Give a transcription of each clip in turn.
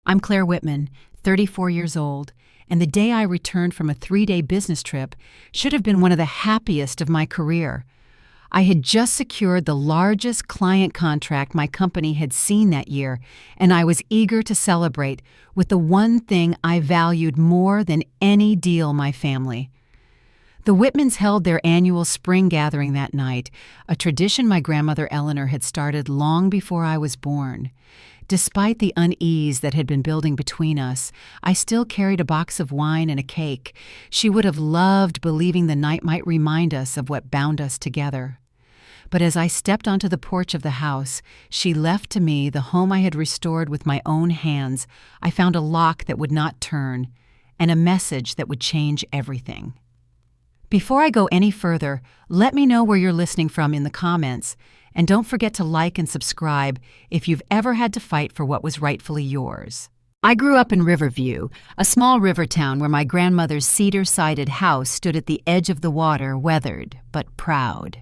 I'm Claire Whitman, 34 years old, and the day I returned from a 3-day business trip should have been one of the happiest of my career. I had just secured the largest client contract my company had seen that year, and I was eager to celebrate with the one thing I valued more than any deal: my family. The Whitmans held their annual spring gathering that night, a tradition my grandmother Eleanor had started long before I was born. Despite the unease that had been building between us, I still carried a box of wine and a cake. She would have loved believing the night might remind us of what bound us together. But as I stepped onto the porch of the house, she left to me the home I had restored with my own hands. I found a lock that would not turn, and a message that would change everything. Before I go any further, let me know where you're listening from in the comments, and don't forget to like and subscribe if you've ever had to fight for what was rightfully yours. I grew up in Riverview, a small river town where my grandmother's cedar-sided house stood at the edge of the water, weathered but proud.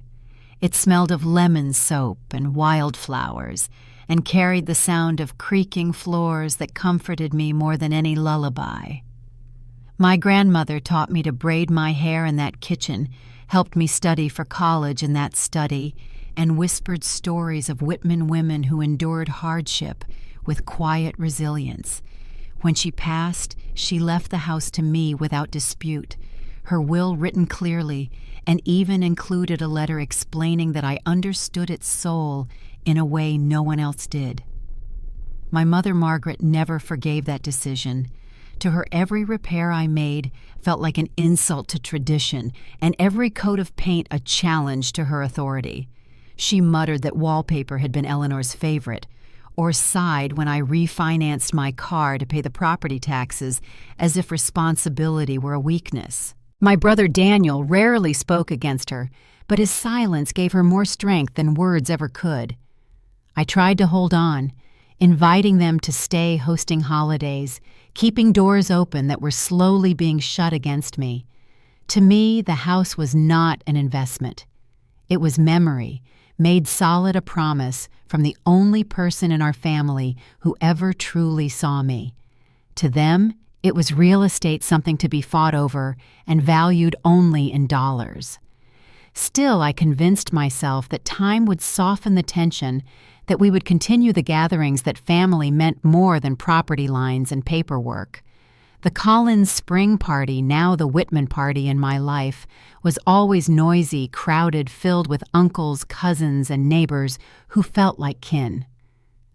It smelled of lemon soap and wildflowers, and carried the sound of creaking floors that comforted me more than any lullaby. My grandmother taught me to braid my hair in that kitchen, helped me study for college in that study, and whispered stories of Whitman women who endured hardship with quiet resilience. When she passed, she left the house to me without dispute, her will written clearly, and even included a letter explaining that I understood its soul in a way no one else did. My mother Margaret never forgave that decision. To her, every repair I made felt like an insult to tradition, and every coat of paint a challenge to her authority. She muttered that wallpaper had been Eleanor's favorite, or sighed when I refinanced my car to pay the property taxes, as if responsibility were a weakness. My brother Daniel rarely spoke against her, but his silence gave her more strength than words ever could. I tried to hold on, inviting them to stay hosting holidays, keeping doors open that were slowly being shut against me. To me, the house was not an investment. It was memory, made solid a promise from the only person in our family who ever truly saw me. To them, it was real estate, something to be fought over and valued only in dollars. Still, I convinced myself that time would soften the tension, that we would continue the gatherings, that family meant more than property lines and paperwork. The Collins spring party, now the Whitman party in my life, was always noisy, crowded, filled with uncles, cousins, and neighbors who felt like kin.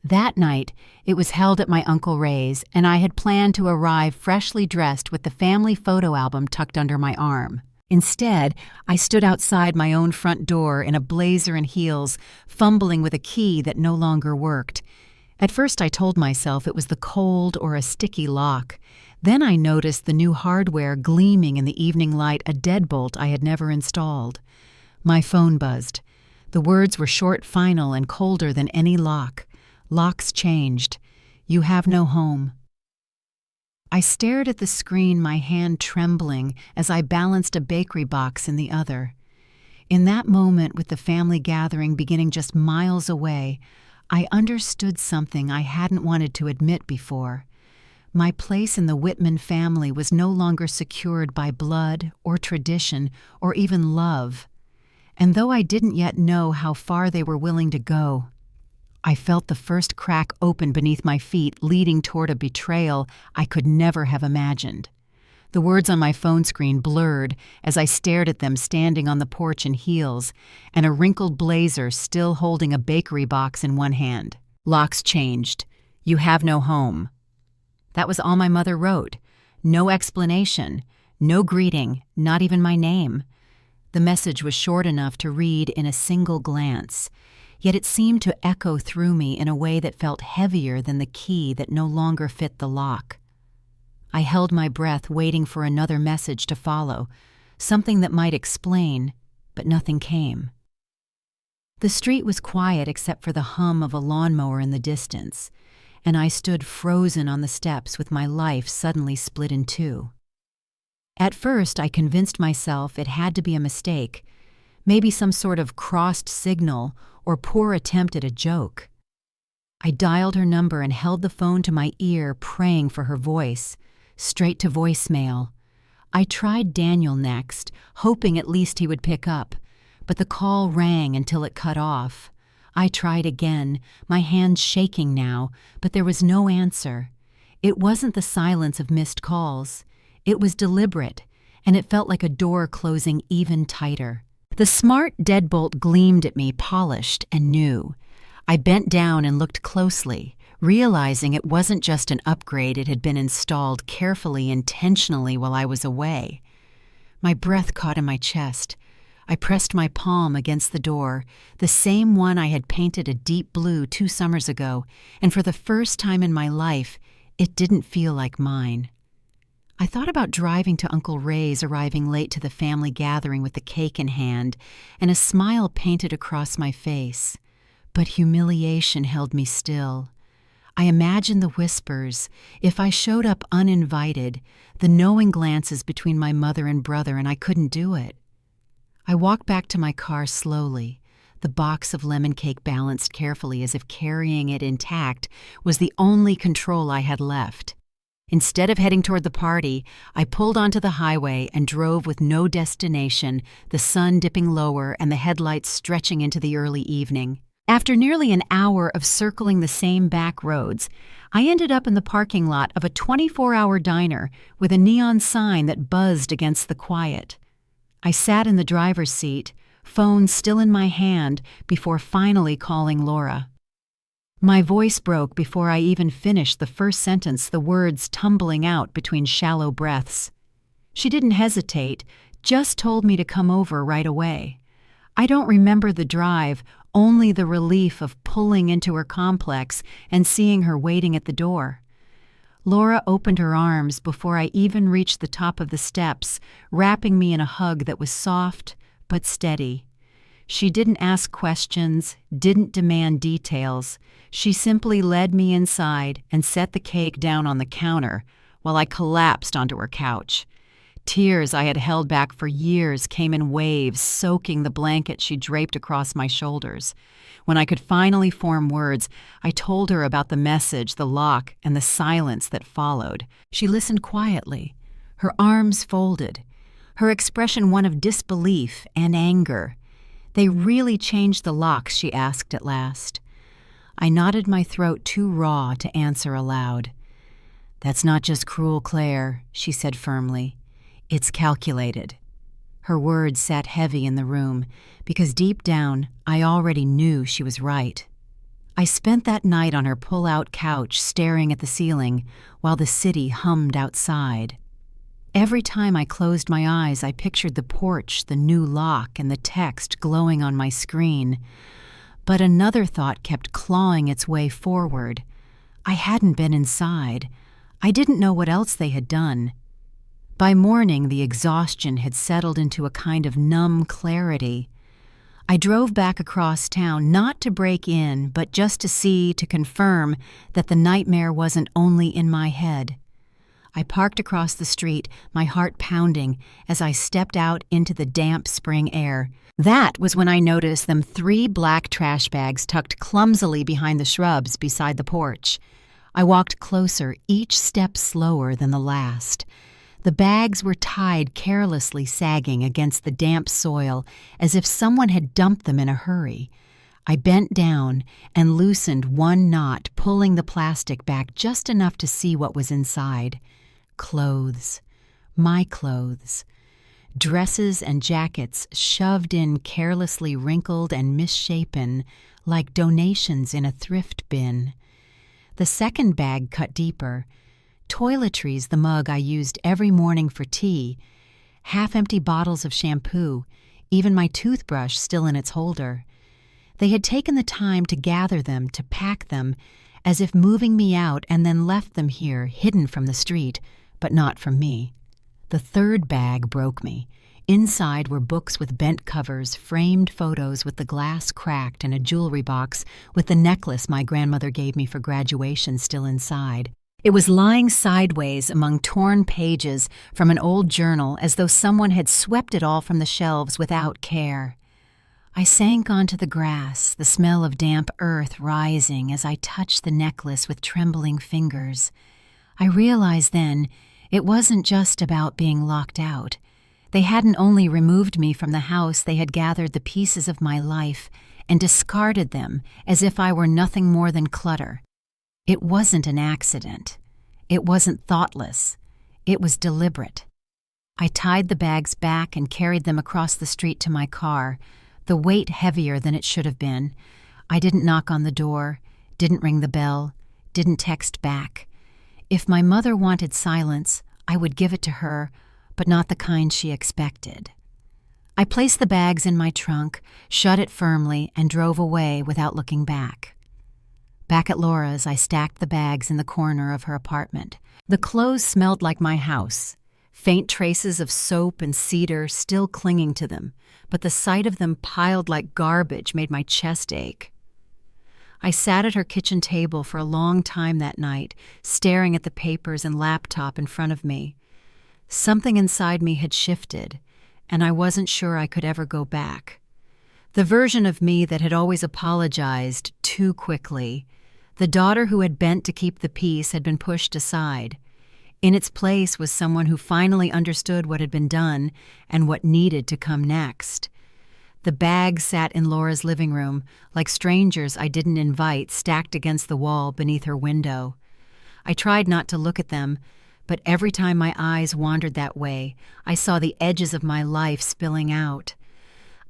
That night, it was held at my Uncle Ray's, and I had planned to arrive freshly dressed with the family photo album tucked under my arm. Instead, I stood outside my own front door in a blazer and heels, fumbling with a key that no longer worked. At first I told myself it was the cold or a sticky lock. Then I noticed the new hardware gleaming in the evening light, a deadbolt I had never installed. My phone buzzed. The words were short, final, and colder than any lock. Locks changed. You have no home. I stared at the screen, my hand trembling as I balanced a bakery box in the other. In that moment, with the family gathering beginning just miles away, I understood something I hadn't wanted to admit before. My place in the Whitman family was no longer secured by blood or tradition or even love. And though I didn't yet know how far they were willing to go, I felt the first crack open beneath my feet, leading toward a betrayal I could never have imagined. The words on my phone screen blurred as I stared at them standing on the porch in heels, and a wrinkled blazer still holding a bakery box in one hand. Locks changed. You have no home. That was all my mother wrote. No explanation, no greeting, not even my name. The message was short enough to read in a single glance, yet it seemed to echo through me in a way that felt heavier than the key that no longer fit the lock. I held my breath, waiting for another message to follow, something that might explain, but nothing came. The street was quiet except for the hum of a lawnmower in the distance, and I stood frozen on the steps with my life suddenly split in two. At first, I convinced myself it had to be a mistake, maybe some sort of crossed signal or poor attempt at a joke. I dialed her number and held the phone to my ear, praying for her voice. Straight to voicemail. I tried Daniel next, hoping at least he would pick up, but the call rang until it cut off. I tried again, my hands shaking now, but there was no answer. It wasn't the silence of missed calls. It was deliberate, and it felt like a door closing even tighter. The smart deadbolt gleamed at me, polished and new. I bent down and looked closely, realizing it wasn't just an upgrade, it had been installed carefully, intentionally while I was away. My breath caught in my chest. I pressed my palm against the door, the same one I had painted a deep blue 2 summers ago, and for the first time in my life, it didn't feel like mine. I thought about driving to Uncle Ray's, arriving late to the family gathering with the cake in hand, and a smile painted across my face. But humiliation held me still. I imagined the whispers, if I showed up uninvited, the knowing glances between my mother and brother, and I couldn't do it. I walked back to my car slowly, the box of lemon cake balanced carefully as if carrying it intact was the only control I had left. Instead of heading toward the party, I pulled onto the highway and drove with no destination, the sun dipping lower and the headlights stretching into the early evening. After nearly an hour of circling the same back roads, I ended up in the parking lot of a 24-hour diner with a neon sign that buzzed against the quiet. I sat in the driver's seat, phone still in my hand, before finally calling Laura. My voice broke before I even finished the first sentence, the words tumbling out between shallow breaths. She didn't hesitate, just told me to come over right away. I don't remember the drive, only the relief of pulling into her complex and seeing her waiting at the door. Laura opened her arms before I even reached the top of the steps, wrapping me in a hug that was soft but steady. She didn't ask questions, didn't demand details. She simply led me inside and set the cake down on the counter while I collapsed onto her couch. Tears I had held back for years came in waves, soaking the blanket she draped across my shoulders. When I could finally form words, I told her about the message, the lock, and the silence that followed. She listened quietly, her arms folded, her expression one of disbelief and anger. "They really changed the locks?" she asked at last. I nodded, my throat too raw to answer aloud. "That's not just cruel, Claire," she said firmly. "It's calculated." Her words sat heavy in the room, because deep down, I already knew she was right. I spent that night on her pull-out couch staring at the ceiling while the city hummed outside. Every time I closed my eyes, I pictured the porch, the new lock, and the text glowing on my screen. But another thought kept clawing its way forward. I hadn't been inside. I didn't know what else they had done. By morning, the exhaustion had settled into a kind of numb clarity. I drove back across town, not to break in, but just to see, to confirm that the nightmare wasn't only in my head. I parked across the street, my heart pounding, as I stepped out into the damp spring air. That was when I noticed them 3 black trash bags tucked clumsily behind the shrubs beside the porch. I walked closer, each step slower than the last. The bags were tied carelessly, sagging against the damp soil, as if someone had dumped them in a hurry. I bent down and loosened one knot, pulling the plastic back just enough to see what was inside. Clothes. My clothes. Dresses and jackets shoved in, carelessly wrinkled and misshapen, like donations in a thrift bin. The second bag cut deeper. Toiletries, the mug I used every morning for tea, half-empty bottles of shampoo, even my toothbrush still in its holder. They had taken the time to gather them, to pack them, as if moving me out, and then left them here, hidden from the street, but not from me. The third bag broke me. Inside were books with bent covers, framed photos with the glass cracked, and a jewelry box with the necklace my grandmother gave me for graduation still inside. It was lying sideways among torn pages from an old journal, as though someone had swept it all from the shelves without care. I sank onto the grass, the smell of damp earth rising as I touched the necklace with trembling fingers. I realized then it wasn't just about being locked out. They hadn't only removed me from the house, they had gathered the pieces of my life and discarded them as if I were nothing more than clutter. It wasn't an accident. It wasn't thoughtless. It was deliberate. I tied the bags back and carried them across the street to my car, the weight heavier than it should have been. I didn't knock on the door, didn't ring the bell, didn't text back. If my mother wanted silence, I would give it to her, but not the kind she expected. I placed the bags in my trunk, shut it firmly, and drove away without looking back. Back at Laura's, I stacked the bags in the corner of her apartment. The clothes smelled like my house, faint traces of soap and cedar still clinging to them, but the sight of them piled like garbage made my chest ache. I sat at her kitchen table for a long time that night, staring at the papers and laptop in front of me. Something inside me had shifted, and I wasn't sure I could ever go back. The version of me that had always apologized too quickly, the daughter who had bent to keep the peace, had been pushed aside. In its place was someone who finally understood what had been done and what needed to come next. The bags sat in Laura's living room, like strangers I didn't invite, stacked against the wall beneath her window. I tried not to look at them, but every time my eyes wandered that way, I saw the edges of my life spilling out.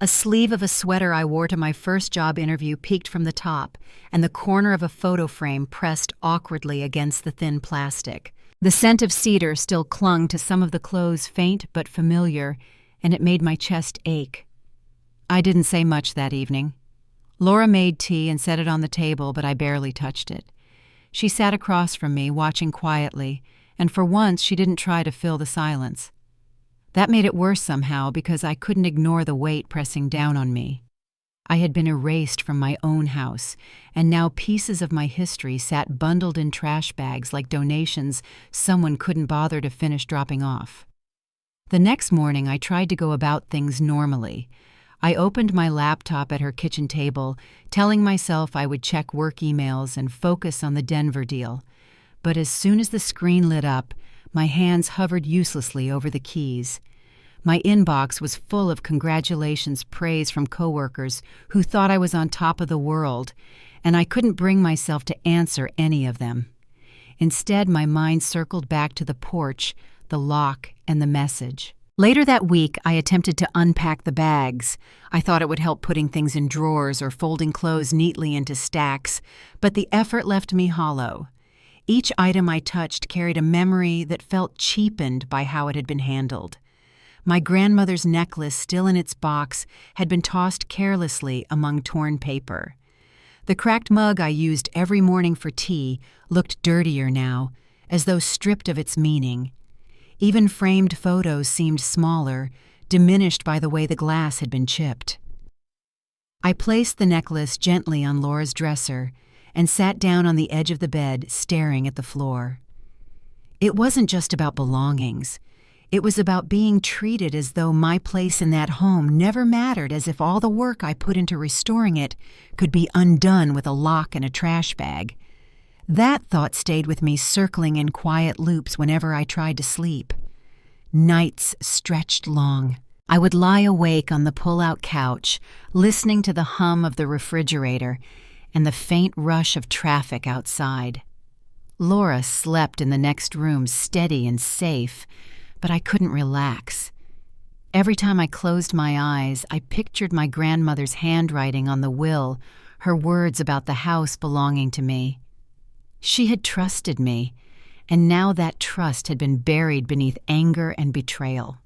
A sleeve of a sweater I wore to my first job interview peeked from the top, and the corner of a photo frame pressed awkwardly against the thin plastic. The scent of cedar still clung to some of the clothes, faint but familiar, and it made my chest ache. I didn't say much that evening. Laura made tea and set it on the table, but I barely touched it. She sat across from me, watching quietly, and for once she didn't try to fill the silence. That made it worse somehow because I couldn't ignore the weight pressing down on me. I had been erased from my own house, and now pieces of my history sat bundled in trash bags like donations someone couldn't bother to finish dropping off. The next morning, I tried to go about things normally. I opened my laptop at her kitchen table, telling myself I would check work emails and focus on the Denver deal. But as soon as the screen lit up, my hands hovered uselessly over the keys. My inbox was full of congratulations, praise from coworkers who thought I was on top of the world, and I couldn't bring myself to answer any of them. Instead, my mind circled back to the porch, the lock, and the message. Later that week, I attempted to unpack the bags. I thought it would help putting things in drawers or folding clothes neatly into stacks, but the effort left me hollow. Each item I touched carried a memory that felt cheapened by how it had been handled. My grandmother's necklace, still in its box, had been tossed carelessly among torn paper. The cracked mug I used every morning for tea looked dirtier now, as though stripped of its meaning. Even framed photos seemed smaller, diminished by the way the glass had been chipped. I placed the necklace gently on Laura's dresser and sat down on the edge of the bed, staring at the floor. It wasn't just about belongings. It was about being treated as though my place in that home never mattered, as if all the work I put into restoring it could be undone with a lock and a trash bag. That thought stayed with me, circling in quiet loops whenever I tried to sleep. Nights stretched long. I would lie awake on the pull-out couch, listening to the hum of the refrigerator and the faint rush of traffic outside. Laura slept in the next room, steady and safe, but I couldn't relax. Every time I closed my eyes, I pictured my grandmother's handwriting on the will, her words about the house belonging to me. She had trusted me, and now that trust had been buried beneath anger and betrayal.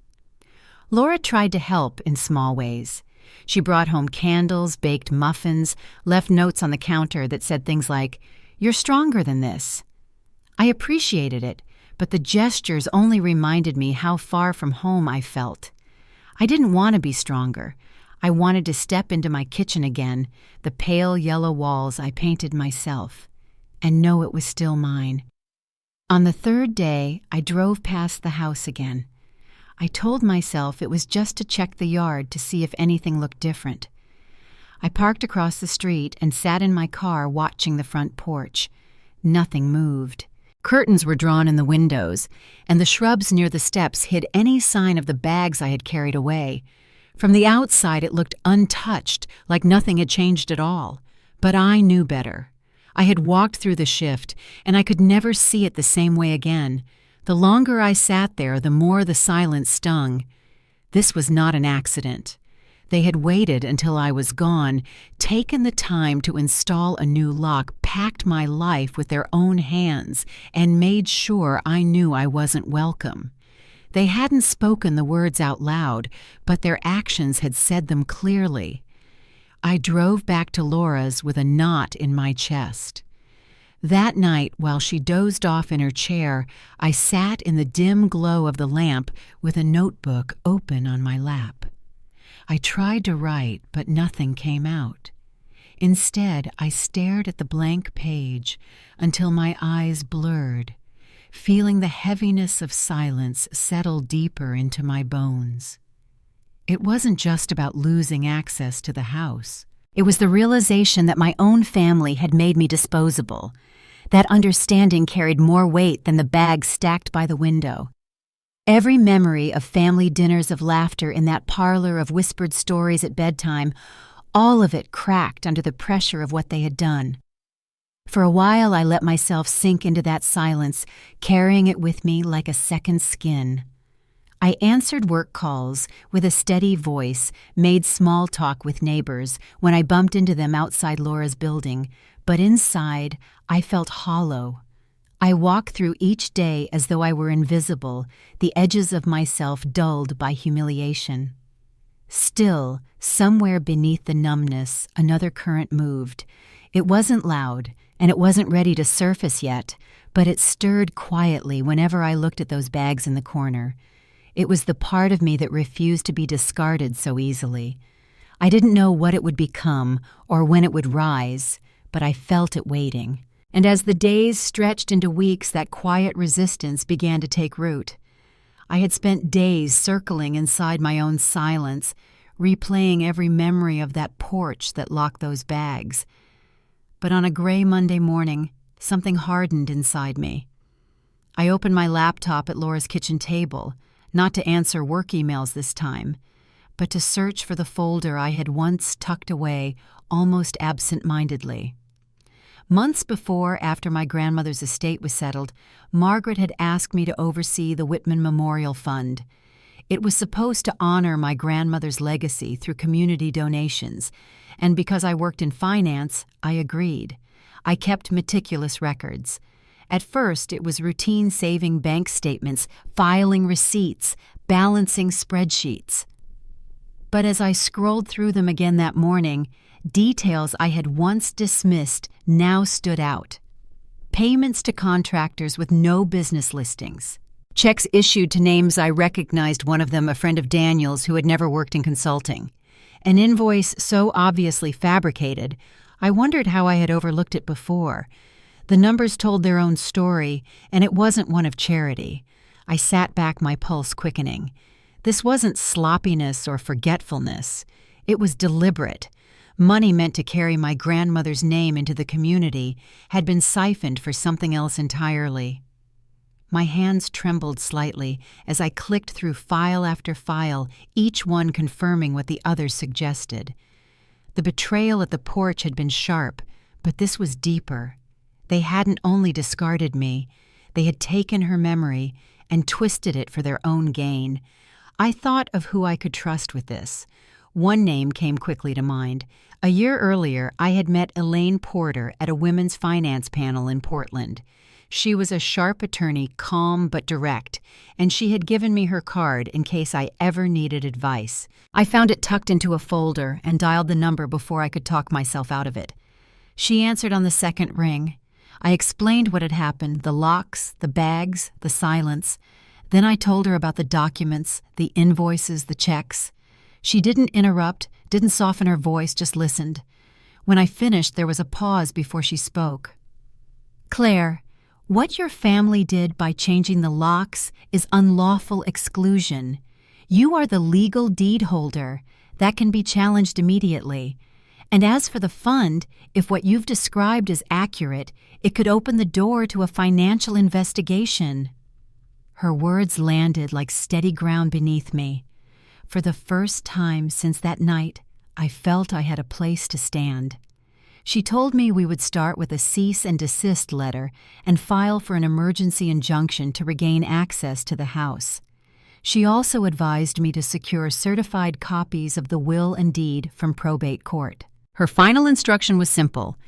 Laura tried to help in small ways. She brought home candles, baked muffins, left notes on the counter that said things like, "You're stronger than this." I appreciated it, but the gestures only reminded me how far from home I felt. I didn't want to be stronger. I wanted to step into my kitchen again, the pale yellow walls I painted myself, and know it was still mine. On the third day, I drove past the house again. I told myself it was just to check the yard to see if anything looked different. I parked across the street and sat in my car watching the front porch. Nothing moved. Curtains were drawn in the windows, and the shrubs near the steps hid any sign of the bags I had carried away. From the outside it looked untouched, like nothing had changed at all. But I knew better. I had walked through the shift, and I could never see it the same way again. The longer I sat there, the more the silence stung. This was not an accident. They had waited until I was gone, taken the time to install a new lock, packed my life with their own hands, and made sure I knew I wasn't welcome. They hadn't spoken the words out loud, but their actions had said them clearly. I drove back to Laura's with a knot in my chest. That night, while she dozed off in her chair, I sat in the dim glow of the lamp with a notebook open on my lap. I tried to write, but nothing came out. Instead, I stared at the blank page until my eyes blurred, feeling the heaviness of silence settle deeper into my bones. It wasn't just about losing access to the house. It was the realization that my own family had made me disposable. That understanding carried more weight than the bags stacked by the window. Every memory of family dinners of laughter in that parlor of whispered stories at bedtime, all of it cracked under the pressure of what they had done. For a while I let myself sink into that silence, carrying it with me like a second skin. I answered work calls with a steady voice, made small talk with neighbors when I bumped into them outside Laura's building, but inside I felt hollow. I walked through each day as though I were invisible, the edges of myself dulled by humiliation. Still, somewhere beneath the numbness, another current moved. It wasn't loud, and it wasn't ready to surface yet, but it stirred quietly whenever I looked at those bags in the corner. It was the part of me that refused to be discarded so easily. I didn't know what it would become or when it would rise, but I felt it waiting. And as the days stretched into weeks, that quiet resistance began to take root. I had spent days circling inside my own silence, replaying every memory of that porch that locked those bags. But on a gray Monday morning, something hardened inside me. I opened my laptop at Laura's kitchen table, not to answer work emails this time, but to search for the folder I had once tucked away almost absent-mindedly. Months before, after my grandmother's estate was settled, Margaret had asked me to oversee the Whitman Memorial Fund. It was supposed to honor my grandmother's legacy through community donations, and because I worked in finance, I agreed. I kept meticulous records. At first, it was routine saving bank statements, filing receipts, balancing spreadsheets. But as I scrolled through them again that morning, details I had once dismissed now stood out. Payments to contractors with no business listings. Checks issued to names I recognized, one of them a friend of Daniel's who had never worked in consulting. An invoice so obviously fabricated, I wondered how I had overlooked it before. The numbers told their own story, and it wasn't one of charity. I sat back, my pulse quickening. This wasn't sloppiness or forgetfulness. It was deliberate. Money meant to carry my grandmother's name into the community had been siphoned for something else entirely. My hands trembled slightly as I clicked through file after file, each one confirming what the other suggested. The betrayal at the porch had been sharp, but this was deeper. They hadn't only discarded me, they had taken her memory and twisted it for their own gain. I thought of who I could trust with this. One name came quickly to mind. A year earlier, I had met Elaine Porter at a women's finance panel in Portland. She was a sharp attorney, calm but direct, and she had given me her card in case I ever needed advice. I found it tucked into a folder and dialed the number before I could talk myself out of it. She answered on the second ring. I explained what had happened, the locks, the bags, the silence. Then I told her about the documents, the invoices, the checks. She didn't interrupt, didn't soften her voice, just listened. When I finished, there was a pause before she spoke. "Claire, what your family did by changing the locks is unlawful exclusion. You are the legal deed holder. That can be challenged immediately. And as for the fund, if what you've described is accurate, it could open the door to a financial investigation." Her words landed like steady ground beneath me. For the first time since that night, I felt I had a place to stand. She told me we would start with a cease and desist letter and file for an emergency injunction to regain access to the house. She also advised me to secure certified copies of the will and deed from probate court. Her final instruction was simple: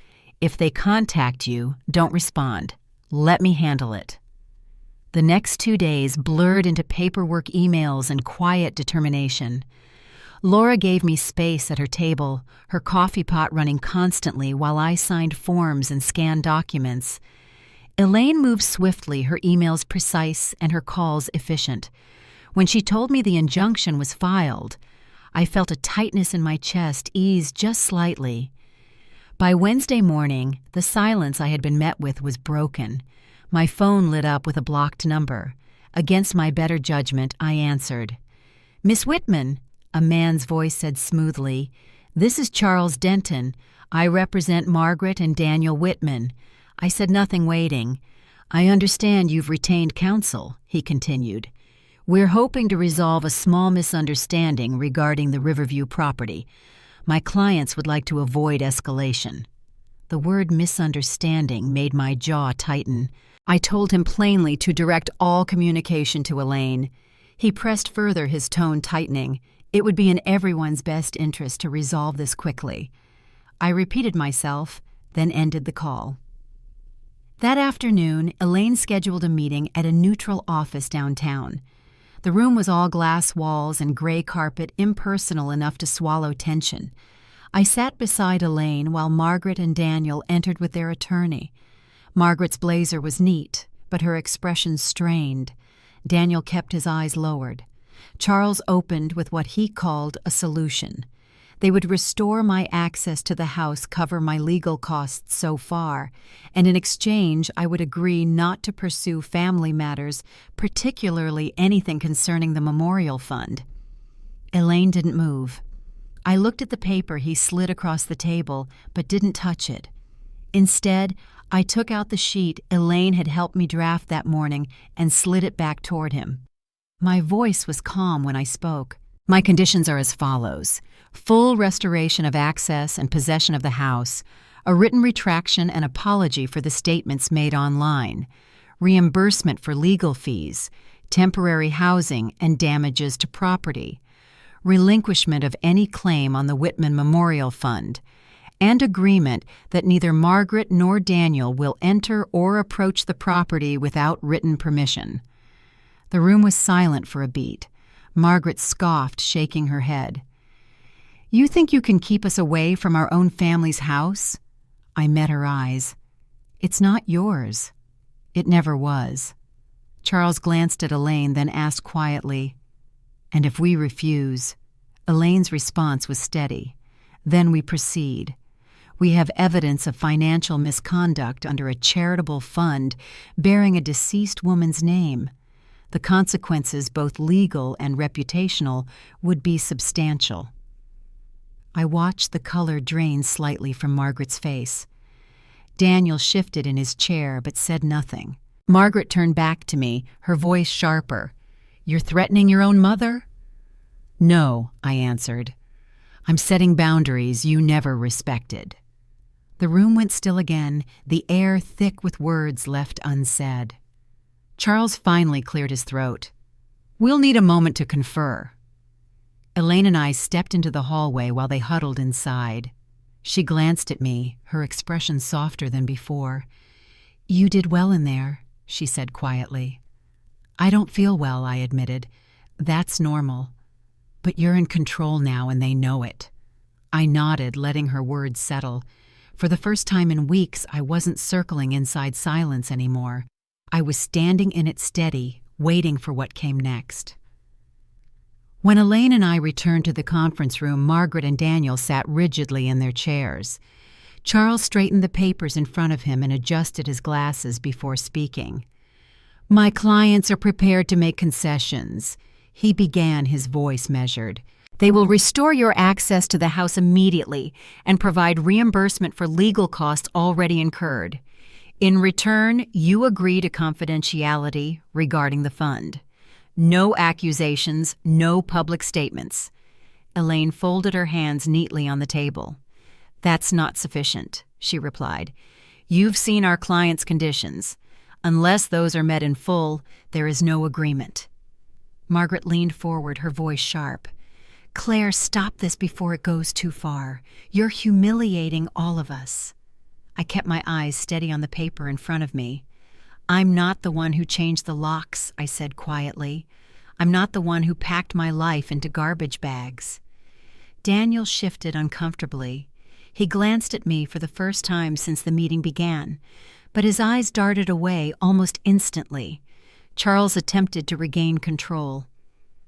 if they contact you, don't respond. Let me handle it. The next 2 days blurred into paperwork, emails, and quiet determination. Laura gave me space at her table, her coffee pot running constantly while I signed forms and scanned documents. Elaine moved swiftly, her emails precise and her calls efficient. When she told me the injunction was filed, I felt a tightness in my chest ease just slightly. By Wednesday morning, the silence I had been met with was broken. My phone lit up with a blocked number. Against my better judgment, I answered. "Miss Whitman," a man's voice said smoothly, "this is Charles Denton. I represent Margaret and Daniel Whitman." I said nothing, waiting. "I understand you've retained counsel," he continued. "We're hoping to resolve a small misunderstanding regarding the Riverview property. My clients would like to avoid escalation." The word misunderstanding made my jaw tighten. I told him plainly to direct all communication to Elaine. He pressed further, his tone tightening. It would be in everyone's best interest to resolve this quickly. I repeated myself, then ended the call. That afternoon, Elaine scheduled a meeting at a neutral office downtown. The room was all glass walls and gray carpet, impersonal enough to swallow tension. I sat beside Elaine while Margaret and Daniel entered with their attorney. Margaret's blazer was neat, but her expression strained. Daniel kept his eyes lowered. Charles opened with what he called a solution. They would restore my access to the house, cover my legal costs so far, and in exchange I would agree not to pursue family matters, particularly anything concerning the memorial fund. Elaine didn't move. I looked at the paper he slid across the table, but didn't touch it. Instead, I took out the sheet Elaine had helped me draft that morning and slid it back toward him. My voice was calm when I spoke. "My conditions are as follows: full restoration of access and possession of the house, a written retraction and apology for the statements made online, reimbursement for legal fees, temporary housing and damages to property, relinquishment of any claim on the Whitman Memorial Fund, and agreement that neither Margaret nor Daniel will enter or approach the property without written permission." The room was silent for a beat. Margaret scoffed, shaking her head. "You think you can keep us away from our own family's house?" I met her eyes. "It's not yours. It never was." Charles glanced at Elaine, then asked quietly, "And if we refuse?" Elaine's response was steady. "Then we proceed. We have evidence of financial misconduct under a charitable fund bearing a deceased woman's name. The consequences, both legal and reputational, would be substantial." I watched the color drain slightly from Margaret's face. Daniel shifted in his chair but said nothing. Margaret turned back to me, her voice sharper. "You're threatening your own mother?" "No," I answered. "I'm setting boundaries you never respected." The room went still again, the air thick with words left unsaid. Charles finally cleared his throat. "We'll need a moment to confer." Elaine and I stepped into the hallway while they huddled inside. She glanced at me, her expression softer than before. "You did well in there," she said quietly. "I don't feel well," I admitted. "That's normal. But you're in control now and they know it." I nodded, letting her words settle. For the first time in weeks, I wasn't circling inside silence anymore. I was standing in it steady, waiting for what came next. When Elaine and I returned to the conference room, Margaret and Daniel sat rigidly in their chairs. Charles straightened the papers in front of him and adjusted his glasses before speaking. "My clients are prepared to make concessions." He began, his voice measured. They will restore your access to the house immediately and provide reimbursement for legal costs already incurred. In return, you agree to confidentiality regarding the fund. No accusations, no public statements. Elaine folded her hands neatly on the table. That's not sufficient, she replied. You've seen our client's conditions. Unless those are met in full, there is no agreement. Margaret leaned forward, her voice sharp. Claire, stop this before it goes too far. You're humiliating all of us. I kept my eyes steady on the paper in front of me. I'm not the one who changed the locks, I said quietly. I'm not the one who packed my life into garbage bags. Daniel shifted uncomfortably. He glanced at me for the first time since the meeting began, but his eyes darted away almost instantly. Charles attempted to regain control.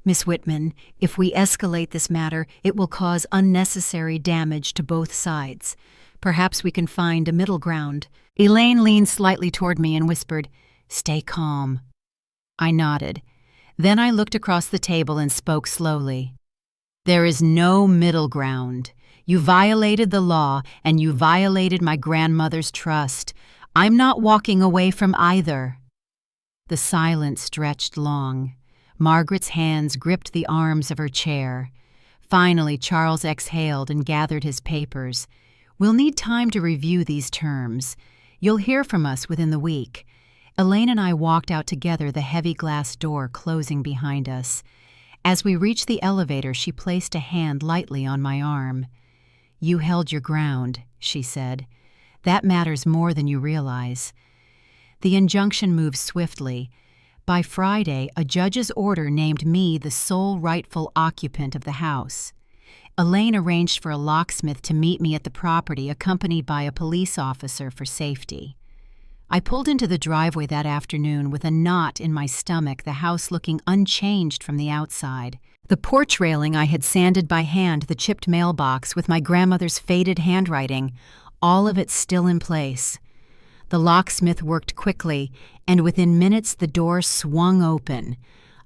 Miss Whitman, if we escalate this matter, it will cause unnecessary damage to both sides. Perhaps we can find a middle ground. Elaine leaned slightly toward me and whispered, Stay calm. I nodded. Then I looked across the table and spoke slowly. There is no middle ground. You violated the law, and you violated my grandmother's trust. I'm not walking away from either. The silence stretched long. Margaret's hands gripped the arms of her chair. Finally, Charles exhaled and gathered his papers. We'll need time to review these terms. You'll hear from us within the week. Elaine and I walked out together, the heavy glass door closing behind us. As we reached the elevator, she placed a hand lightly on my arm. You held your ground, she said. That matters more than you realize. The injunction moved swiftly. By Friday, a judge's order named me the sole rightful occupant of the house. Elaine arranged for a locksmith to meet me at the property, accompanied by a police officer for safety. I pulled into the driveway that afternoon with a knot in my stomach, the house looking unchanged from the outside. The porch railing I had sanded by hand, the chipped mailbox with my grandmother's faded handwriting, all of it still in place. The locksmith worked quickly, and within minutes the door swung open.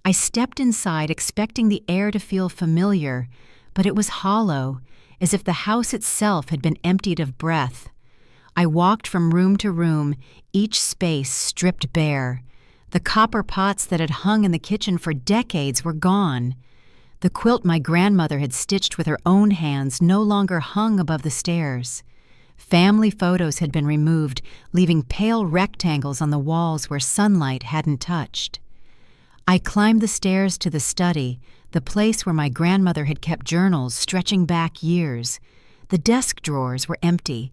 I stepped inside, expecting the air to feel familiar, but it was hollow, as if the house itself had been emptied of breath. I walked from room to room, each space stripped bare. The copper pots that had hung in the kitchen for decades were gone. The quilt my grandmother had stitched with her own hands no longer hung above the stairs. Family photos had been removed, leaving pale rectangles on the walls where sunlight hadn't touched. I climbed the stairs to the study, the place where my grandmother had kept journals stretching back years. The desk drawers were empty.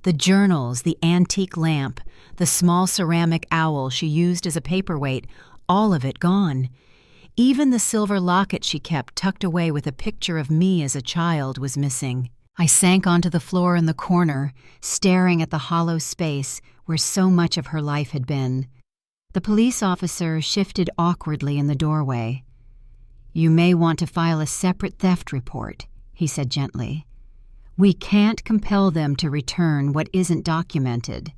The journals, the antique lamp, the small ceramic owl she used as a paperweight, all of it gone. Even the silver locket she kept tucked away with a picture of me as a child was missing. I sank onto the floor in the corner, staring at the hollow space where so much of her life had been. The police officer shifted awkwardly in the doorway. You may want to file a separate theft report, he said gently. We can't compel them to return what isn't documented.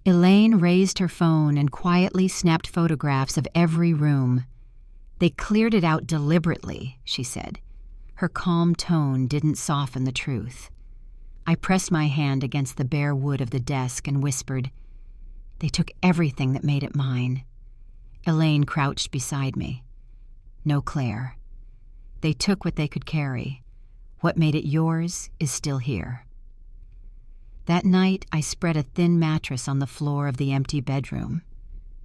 Elaine raised her phone and quietly snapped photographs of every room. They cleared it out deliberately, she said. Her calm tone didn't soften the truth. I pressed my hand against the bare wood of the desk and whispered, They took everything that made it mine. Elaine crouched beside me. No, Claire. They took what they could carry. What made it yours is still here. That night, I spread a thin mattress on the floor of the empty bedroom.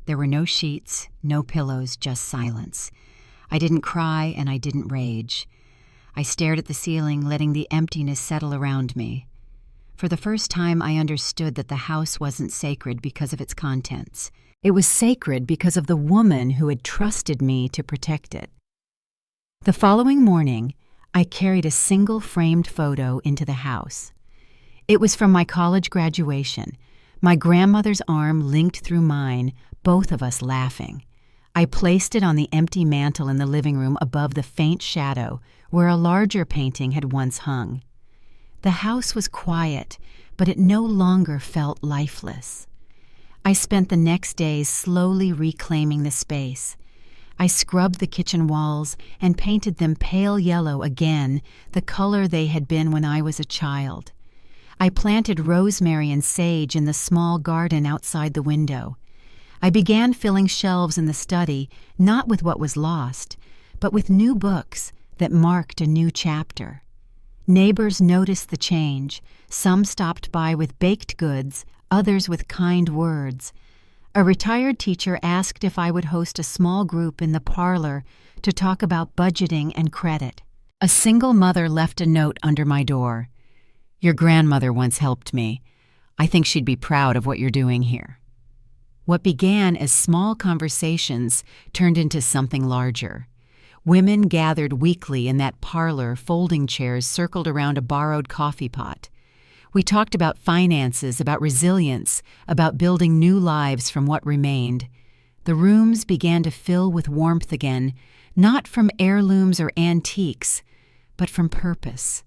There were no sheets, no pillows, just silence. I didn't cry and I didn't rage. I stared at the ceiling, letting the emptiness settle around me. For the first time, I understood that the house wasn't sacred because of its contents. It was sacred because of the woman who had trusted me to protect it. The following morning, I carried a single framed photo into the house. It was from my college graduation, my grandmother's arm linked through mine, both of us laughing. I placed it on the empty mantel in the living room above the faint shadow where a larger painting had once hung. The house was quiet, but it no longer felt lifeless. I spent the next days slowly reclaiming the space. I scrubbed the kitchen walls and painted them pale yellow again, the color they had been when I was a child. I planted rosemary and sage in the small garden outside the window. I began filling shelves in the study, not with what was lost, but with new books that marked a new chapter. Neighbors noticed the change. Some stopped by with baked goods, others with kind words. A retired teacher asked if I would host a small group in the parlor to talk about budgeting and credit. A single mother left a note under my door. "Your grandmother once helped me. I think she'd be proud of what you're doing here." What began as small conversations turned into something larger. Women gathered weekly in that parlor, folding chairs circled around a borrowed coffee pot. We talked about finances, about resilience, about building new lives from what remained. The rooms began to fill with warmth again, not from heirlooms or antiques, but from purpose.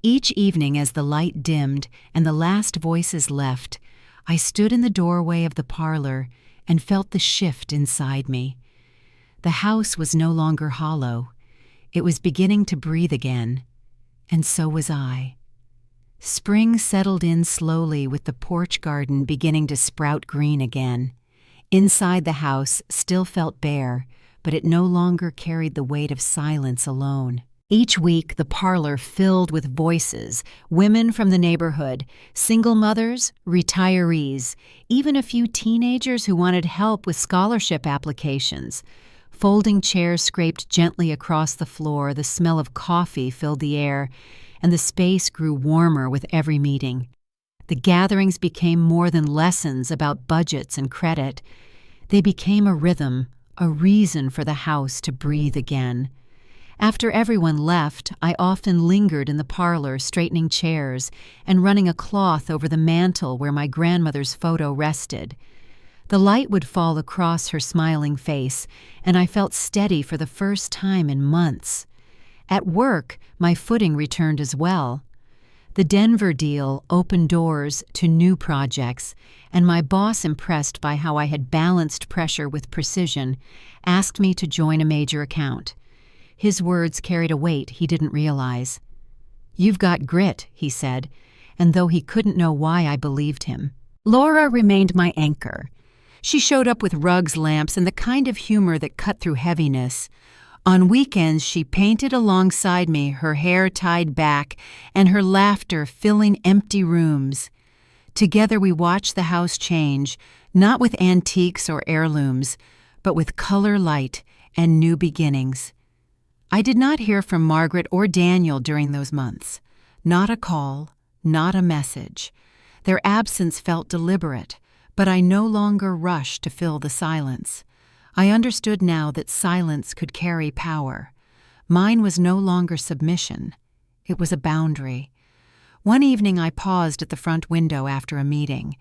Each evening as the light dimmed and the last voices left, I stood in the doorway of the parlor and felt the shift inside me. The house was no longer hollow. It was beginning to breathe again, and so was I. Spring settled in slowly with the porch garden beginning to sprout green again. Inside the house still felt bare, but it no longer carried the weight of silence alone. Each week the parlor filled with voices, women from the neighborhood, single mothers, retirees, even a few teenagers who wanted help with scholarship applications. Folding chairs scraped gently across the floor, the smell of coffee filled the air, and the space grew warmer with every meeting. The gatherings became more than lessons about budgets and credit. They became a rhythm, a reason for the house to breathe again. After everyone left, I often lingered in the parlor, straightening chairs and running a cloth over the mantel where my grandmother's photo rested. The light would fall across her smiling face, and I felt steady for the first time in months. At work, my footing returned as well. The Denver deal opened doors to new projects, and my boss, impressed by how I had balanced pressure with precision, asked me to join a major account. His words carried a weight he didn't realize. "You've got grit," he said, and though he couldn't know why I believed him. Laura remained my anchor. She showed up with rugs, lamps, and the kind of humor that cut through heaviness. On weekends, she painted alongside me, her hair tied back, and her laughter filling empty rooms. Together we watched the house change, not with antiques or heirlooms, but with color, light, and new beginnings. I did not hear from Margaret or Daniel during those months. Not a call, not a message. Their absence felt deliberate, but I no longer rushed to fill the silence. I understood now that silence could carry power. Mine was no longer submission. It was a boundary. One evening I paused at the front window after a meeting.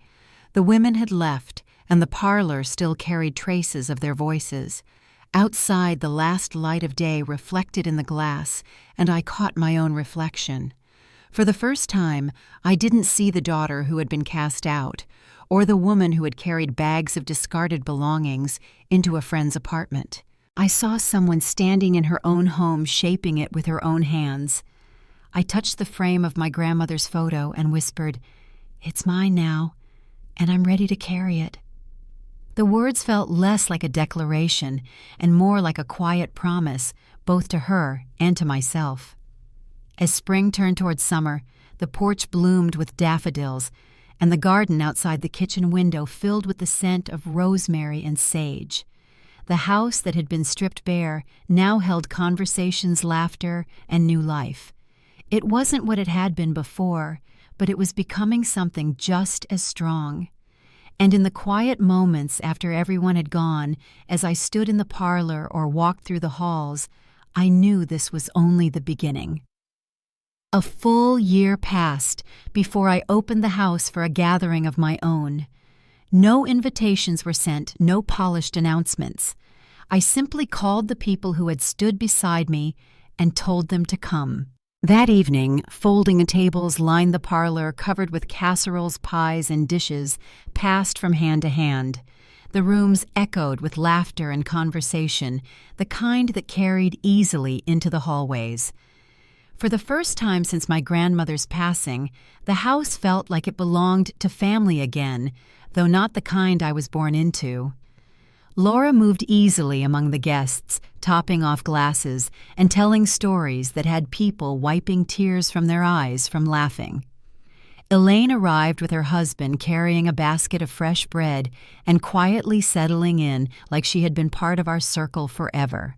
The women had left, and the parlor still carried traces of their voices. Outside, the last light of day reflected in the glass, and I caught my own reflection. For the first time, I didn't see the daughter who had been cast out, or the woman who had carried bags of discarded belongings into a friend's apartment. I saw someone standing in her own home, shaping it with her own hands. I touched the frame of my grandmother's photo and whispered, "It's mine now, and I'm ready to carry it." The words felt less like a declaration and more like a quiet promise, both to her and to myself. As spring turned toward summer, the porch bloomed with daffodils, and the garden outside the kitchen window filled with the scent of rosemary and sage. The house that had been stripped bare now held conversations, laughter, and new life. It wasn't what it had been before, but it was becoming something just as strong. And in the quiet moments after everyone had gone, as I stood in the parlor or walked through the halls, I knew this was only the beginning. A full year passed before I opened the house for a gathering of my own. No invitations were sent, no polished announcements. I simply called the people who had stood beside me and told them to come. That evening, folding tables lined the parlor covered with casseroles, pies, and dishes passed from hand to hand. The rooms echoed with laughter and conversation, the kind that carried easily into the hallways. For the first time since my grandmother's passing, the house felt like it belonged to family again, though not the kind I was born into. Laura moved easily among the guests, topping off glasses and telling stories that had people wiping tears from their eyes from laughing. Elaine arrived with her husband carrying a basket of fresh bread and quietly settling in like she had been part of our circle forever.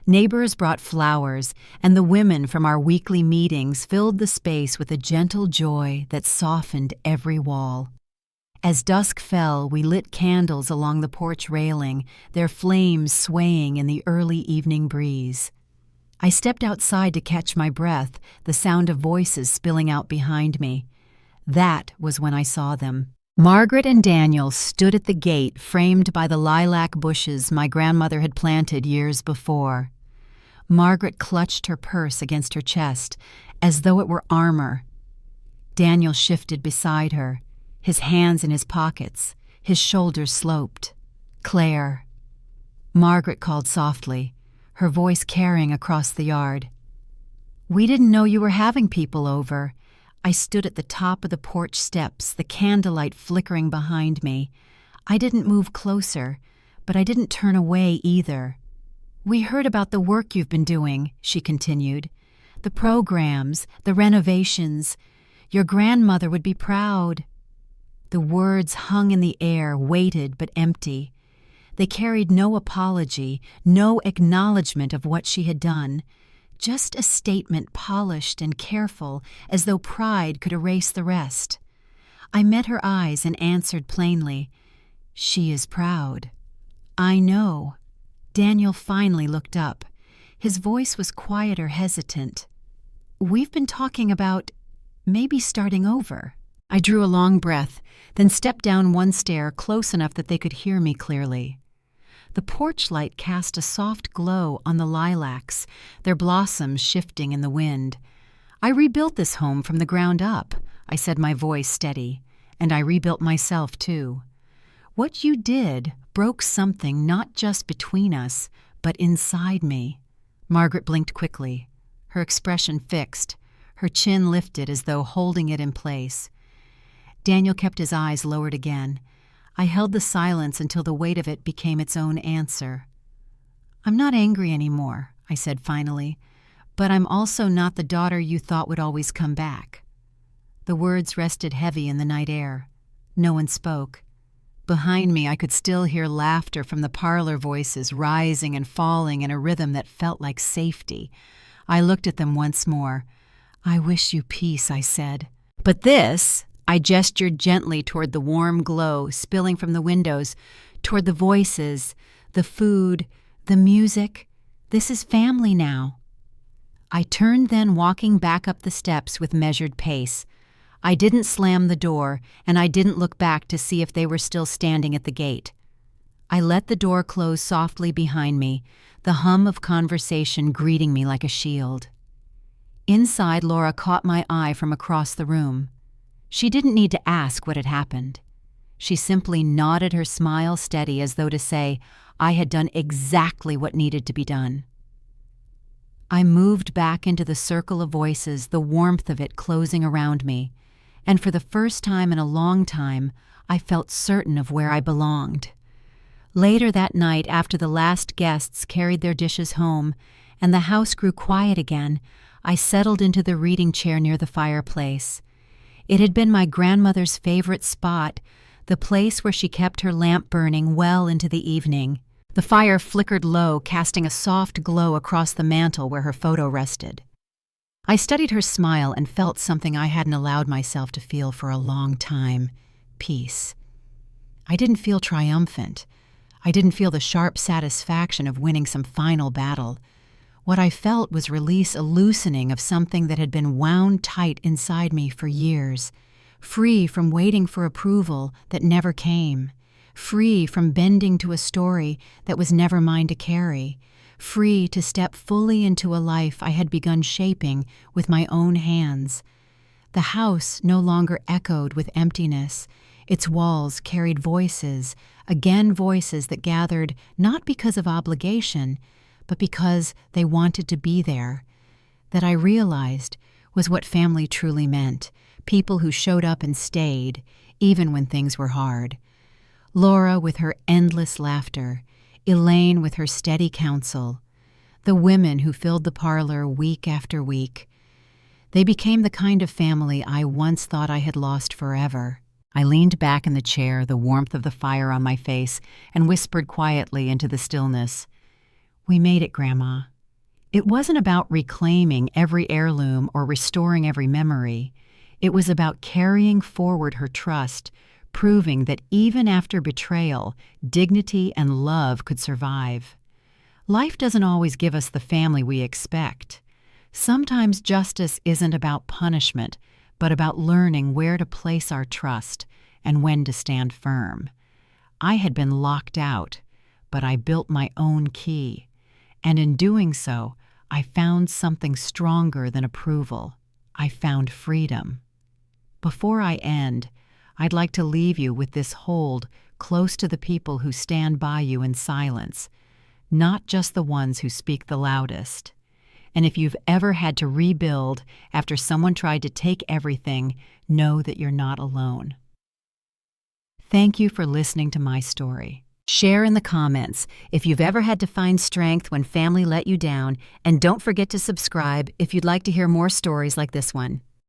Neighbors brought flowers, and the women from our weekly meetings filled the space with a gentle joy that softened every wall. As dusk fell, we lit candles along the porch railing, their flames swaying in the early evening breeze. I stepped outside to catch my breath, the sound of voices spilling out behind me. That was when I saw them. Margaret and Daniel stood at the gate, framed by the lilac bushes my grandmother had planted years before. Margaret clutched her purse against her chest, as though it were armor. Daniel shifted beside her, his hands in his pockets, his shoulders sloped. "Claire." Margaret called softly, her voice carrying across the yard. "We didn't know you were having people over." I stood at the top of the porch steps, the candlelight flickering behind me. I didn't move closer, but I didn't turn away either. "We heard about the work you've been doing," she continued. "The programs, the renovations. Your grandmother would be proud." The words hung in the air, weighted but empty. They carried no apology, no acknowledgement of what she had done. Just a statement polished and careful, as though pride could erase the rest. I met her eyes and answered plainly, "She is proud." "I know." Daniel finally looked up. His voice was quieter, hesitant. "We've been talking about maybe starting over." I drew a long breath, then stepped down one stair close enough that they could hear me clearly. The porch light cast a soft glow on the lilacs, their blossoms shifting in the wind. "I rebuilt this home from the ground up," I said, my voice steady, "and I rebuilt myself too. What you did broke something not just between us, but inside me." Margaret blinked quickly, her expression fixed, her chin lifted as though holding it in place. Daniel kept his eyes lowered again. I held the silence until the weight of it became its own answer. "I'm not angry anymore," I said finally, "but I'm also not the daughter you thought would always come back." The words rested heavy in the night air. No one spoke. Behind me, I could still hear laughter from the parlor voices rising and falling in a rhythm that felt like safety. I looked at them once more. "I wish you peace," I said. "But this," I gestured gently toward the warm glow spilling from the windows, toward the voices, the food, the music. "This is family now." I turned then, walking back up the steps with measured pace. I didn't slam the door, and I didn't look back to see if they were still standing at the gate. I let the door close softly behind me, the hum of conversation greeting me like a shield. Inside, Laura caught my eye from across the room. She didn't need to ask what had happened. She simply nodded her smile steady as though to say, I had done exactly what needed to be done. I moved back into the circle of voices, the warmth of it closing around me, and for the first time in a long time, I felt certain of where I belonged. Later that night, after the last guests carried their dishes home, and the house grew quiet again, I settled into the reading chair near the fireplace. It had been my grandmother's favorite spot, the place where she kept her lamp burning well into the evening. The fire flickered low, casting a soft glow across the mantel where her photo rested. I studied her smile and felt something I hadn't allowed myself to feel for a long time: peace. I didn't feel triumphant. I didn't feel the sharp satisfaction of winning some final battle. What I felt was release, a loosening of something that had been wound tight inside me for years, free from waiting for approval that never came, free from bending to a story that was never mine to carry, free to step fully into a life I had begun shaping with my own hands. The house no longer echoed with emptiness. Its walls carried voices, again voices that gathered not because of obligation, but because they wanted to be there. That I realized was what family truly meant, people who showed up and stayed, even when things were hard. Laura with her endless laughter, Elaine with her steady counsel, the women who filled the parlor week after week. They became the kind of family I once thought I had lost forever. I leaned back in the chair, the warmth of the fire on my face, and whispered quietly into the stillness, "We made it, Grandma." It wasn't about reclaiming every heirloom or restoring every memory. It was about carrying forward her trust, proving that even after betrayal, dignity and love could survive. Life doesn't always give us the family we expect. Sometimes justice isn't about punishment, but about learning where to place our trust and when to stand firm. I had been locked out, but I built my own key. And in doing so, I found something stronger than approval. I found freedom. Before I end, I'd like to leave you with this hold close to the people who stand by you in silence, not just the ones who speak the loudest. And if you've ever had to rebuild after someone tried to take everything, know that you're not alone. Thank you for listening to my story. Share in the comments if you've ever had to find strength when family let you down, and don't forget to subscribe if you'd like to hear more stories like this one.